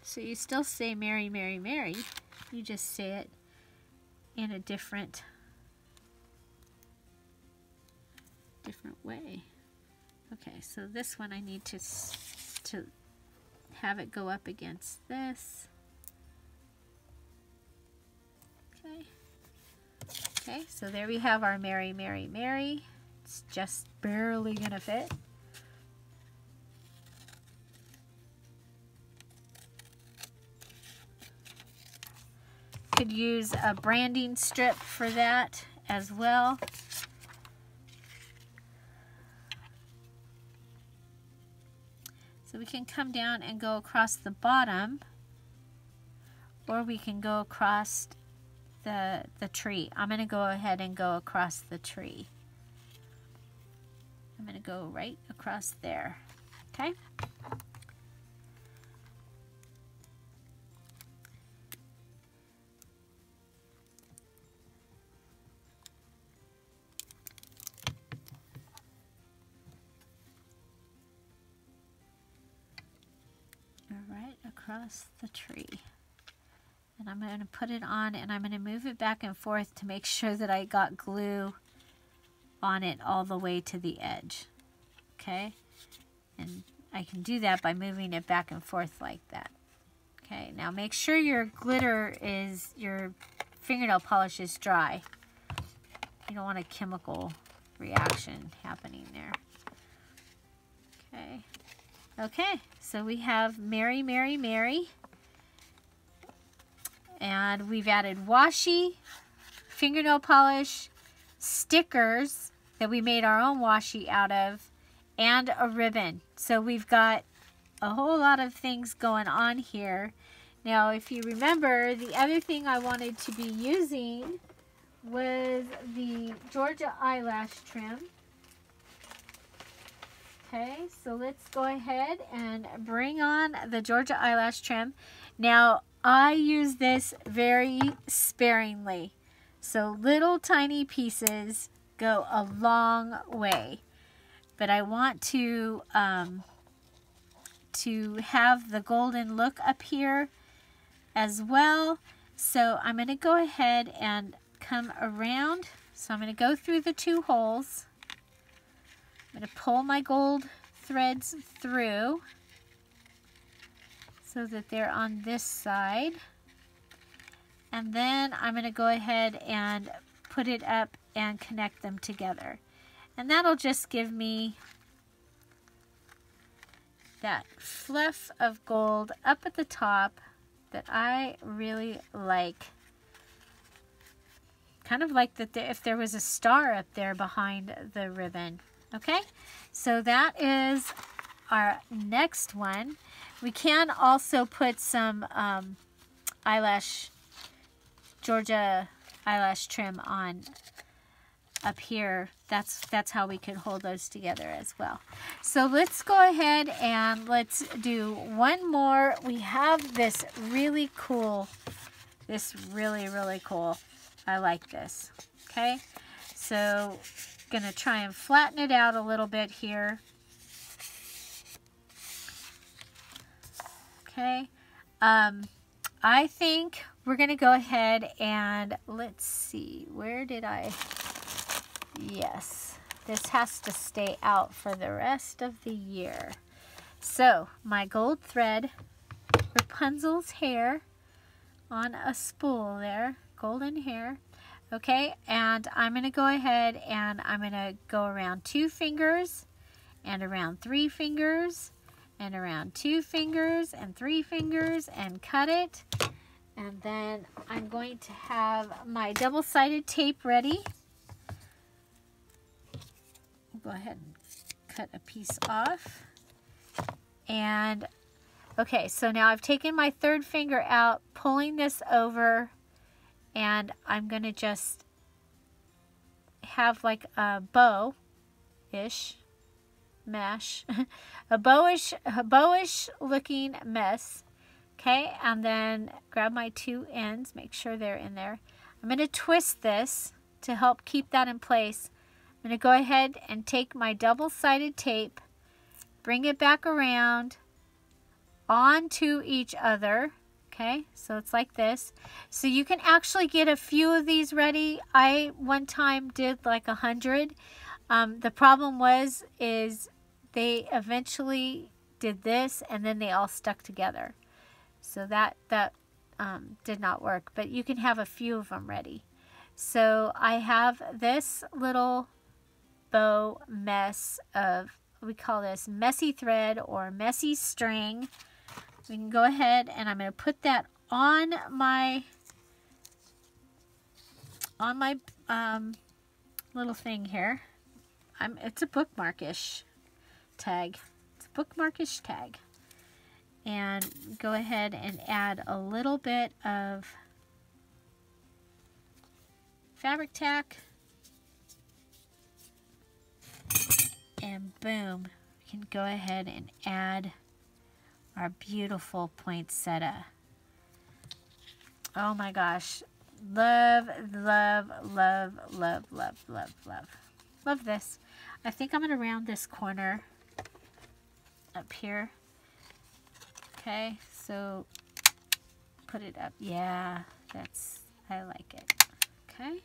So you still say Mary, Mary, Mary. You just say it in a different way. Okay, so this one I need to have it go up against this. Okay. Okay, so there we have our Mary, Mary, Mary. It's just barely gonna fit. Could use a branding strip for that as well. So we can come down and go across the bottom, or we can go across the tree. I'm going to go ahead and go across the tree. I'm going to go right across there. Okay? Right across the tree. And I'm going to put it on and I'm going to move it back and forth to make sure that I got glue on it all the way to the edge. Okay? And I can do that by moving it back and forth like that. Okay, now make sure your your fingernail polish is dry. You don't want a chemical reaction happening there. Okay. Okay, so we have Mary, Mary, Mary. And we've added washi, fingernail polish, stickers that we made our own washi out of, and a ribbon. So we've got a whole lot of things going on here. Now, if you remember, the other thing I wanted to be using was the Georgia eyelash trim. Okay, so let's go ahead and bring on the Georgia eyelash trim. Now, I use this very sparingly. So little tiny pieces go a long way. But I want to have the golden look up here as well. So I'm going to go ahead and come around. So I'm going to go through the two holes. I'm going to pull my gold threads through so that they're on this side. And then I'm going to go ahead and put it up and connect them together. And that'll just give me that fluff of gold up at the top that I really like. Kind of like that if there was a star up there behind the ribbon. Okay, so that is our next one. We can also put some eyelash Georgia eyelash trim on up here. That's how we can hold those together as well. So let's go ahead and let's do one more. We have this really cool, really cool. I like this. Okay, so gonna try and flatten it out a little bit here. Okay, I think we're gonna go ahead and let's see, where did I? Yes, this has to stay out for the rest of the year. So my gold thread, Rapunzel's hair on a spool there, golden hair. Okay, and I'm going to go ahead and I'm going to go around 2 fingers and around 3 fingers and around 2 fingers and 3 fingers and cut it. And then I'm going to have my double-sided tape ready. Go ahead and cut a piece off. And okay, so now I've taken my 3rd finger out, pulling this over, and I'm going to just have like a bow-ish mesh, a bowish looking mess. Okay, and then grab my 2 ends, make sure they're in there. I'm going to twist this to help keep that in place. I'm going to go ahead and take my double-sided tape, bring it back around onto each other. Okay, so it's like this. So you can actually get a few of these ready. I one time did like 100. The problem is they eventually did this and then they all stuck together. So that did not work, but you can have a few of them ready. So I have this little bow mess of, we call this messy thread or messy string. We can go ahead and I'm going to put that on my little thing here. It's a bookmarkish tag. It's a bookmarkish tag. And go ahead and add a little bit of fabric tack. And boom, we can go ahead and add our beautiful poinsettia. Oh my gosh. Love, love, love, love, love, love, love. Love this. I think I'm going to round this corner up here. Okay, so put it up. Yeah, I like it. Okay.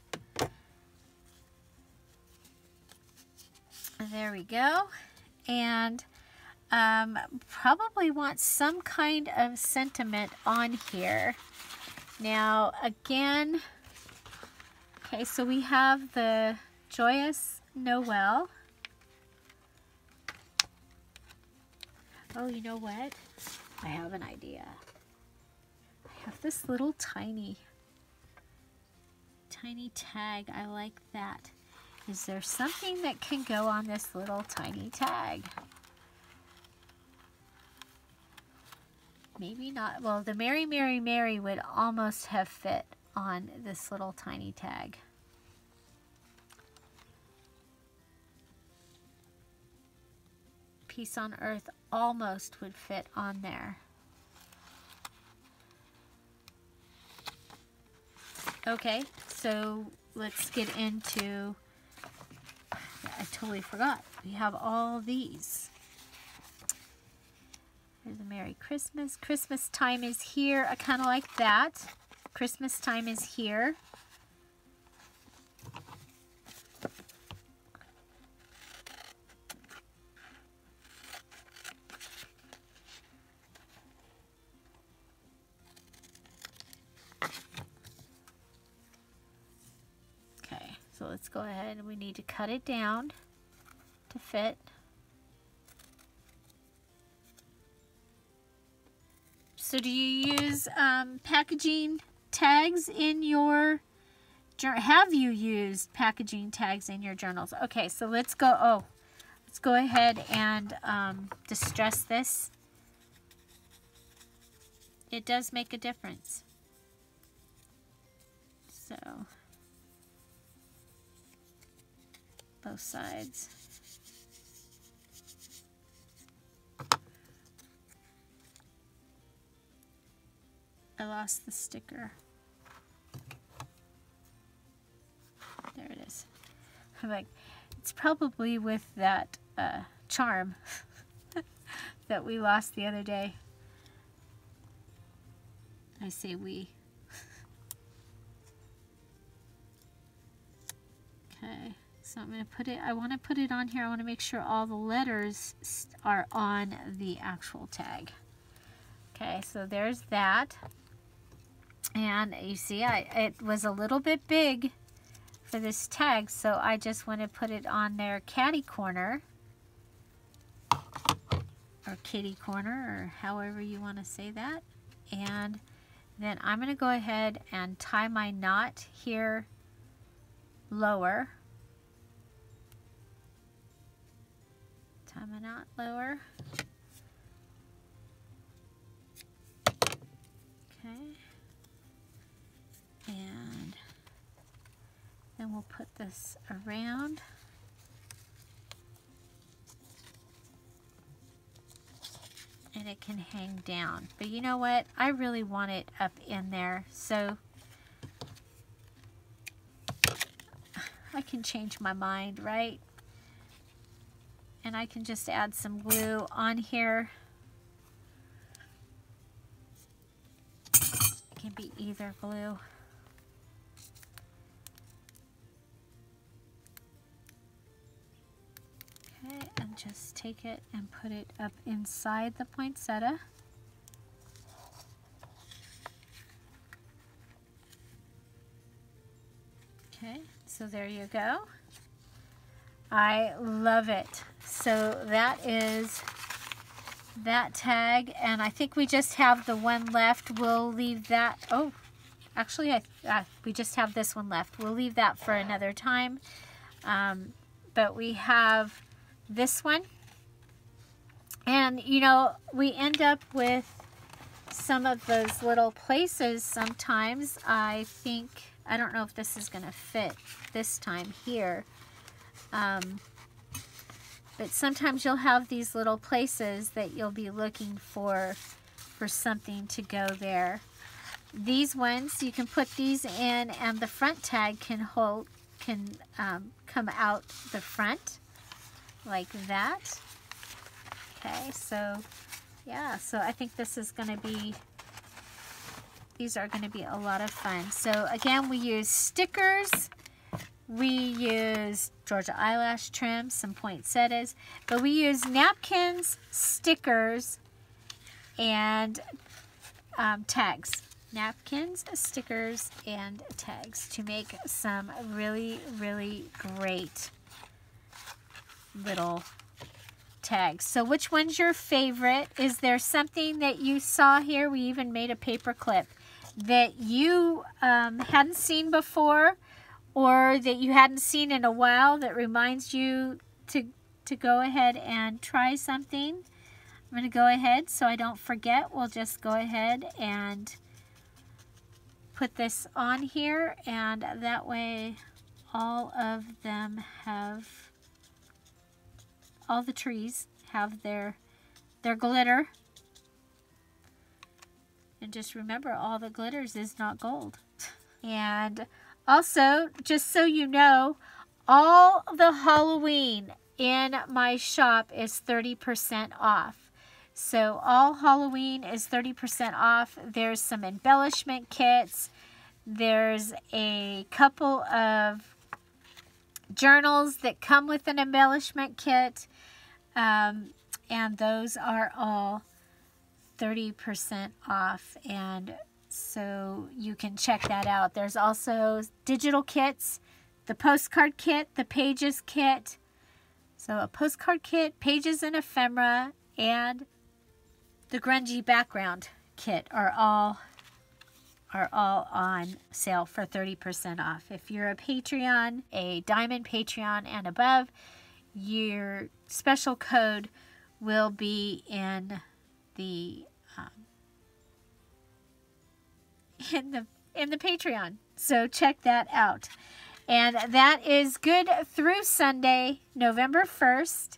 There we go. And probably want some kind of sentiment on here. Now, again, okay, so we have the Joyous Noel. Oh, you know what? I have an idea. I have this little tiny tag. I like that. Is there something that can go on this little tiny tag? Maybe not. Well, the Mary, Mary, Mary would almost have fit on this little tiny tag. Peace on Earth almost would fit on there. Okay, so let's get into, I totally forgot. We have all these. There's a Merry Christmas. Christmas time is here. I kind of like that. Christmas time is here. Okay, so let's go ahead and we need to cut it down to fit. So do you use packaging tags in your journal? Have you used packaging tags in your journals? Okay, so let's go ahead and distress this. It does make a difference. So both sides. I lost the sticker. There it is. I'm like, it's probably with that charm that we lost the other day. I say we. Okay, so I'm going to put it, I want to put it on here. I want to make sure all the letters are on the actual tag. Okay, so there's that. And you see, it was a little bit big for this tag, so I just want to put it on their catty corner. Or kitty corner, or however you want to say that. And then I'm going to go ahead and tie my knot here lower. Tie my knot lower. Okay. And then we'll put this around. And it can hang down. But you know what? I really want it up in there. So I can change my mind, right? And I can just add some glue on here. It can be either glue. Okay, and just take it and put it up inside the poinsettia. Okay, so there you go. I love it. So that is that tag, and I think we just have the one left. We'll leave that. Oh, actually, we just have this one left. We'll leave that for another time. But we have this one, and you know, we end up with some of those little places sometimes. I think, I don't know if this is going to fit this time here, but sometimes you'll have these little places that you'll be looking for something to go there. These ones, you can put these in, and the front tag can come out the front like that. Okay, so yeah, so I think this is going to be, these are going to be a lot of fun. So again, we use stickers, we use Georgia eyelash trim, some poinsettias, but we use napkins, stickers, and tags. Napkins, stickers, and tags to make some really, really great little tags. So which one's your favorite? Is there something that you saw here? We even made a paper clip that you hadn't seen before, or that you hadn't seen in a while, that reminds you to go ahead and try something. I'm going to go ahead, so I don't forget, we'll just go ahead and put this on here, and that way all of them have, all the trees have their glitter. And just remember, all that glitters is not gold. And also, just so you know, all the Halloween in my shop is 30% off. So all Halloween is 30% off. There's some embellishment kits. There's a couple of journals that come with an embellishment kit. And those are all 30% off. And so you can check that out. There's also digital kits, the postcard kit, the pages kit. So a postcard kit, pages and ephemera, and the grungy background kit are all on sale for 30% off. If you're a Patreon, a Diamond Patreon and above, your special code will be in the in the Patreon. So check that out. And that is good through Sunday, November 1st.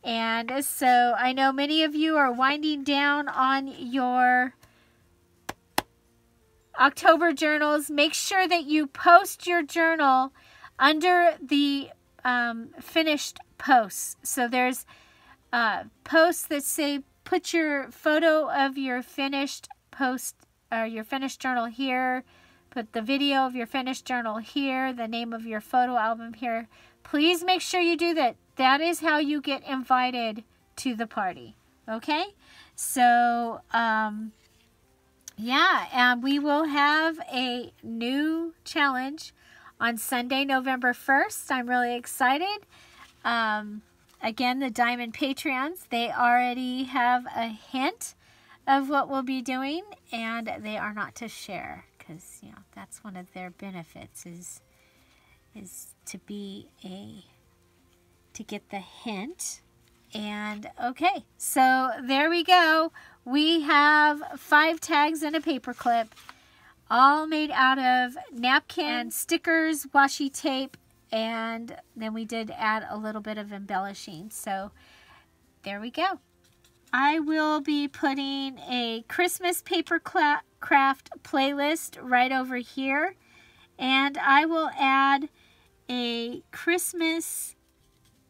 And so I know many of you are winding down on your October journals. Make sure that you post your journal under the finished posts. So there's posts that say put your photo of your finished post or your finished journal here. Put the video of your finished journal here. The name of your photo album here. Please make sure you do that. That is how you get invited to the party. Okay? So, yeah, and we will have a new challenge on Sunday, November 1st. I'm really excited. Again, the Diamond Patreons, they already have a hint of what we'll be doing, and they are not to share because, you know, that's one of their benefits is to get the hint. And okay, so there we go. We have 5 tags and a paper clip, all made out of napkin stickers, washi tape, and then we did add a little bit of embellishing. So there we go. I will be putting a Christmas paper craft playlist right over here, and I will add a Christmas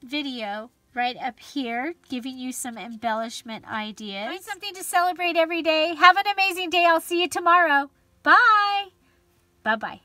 video right up here, giving you some embellishment ideas. Find something to celebrate every day. Have an amazing day. I'll see you tomorrow. Bye. Bye-bye.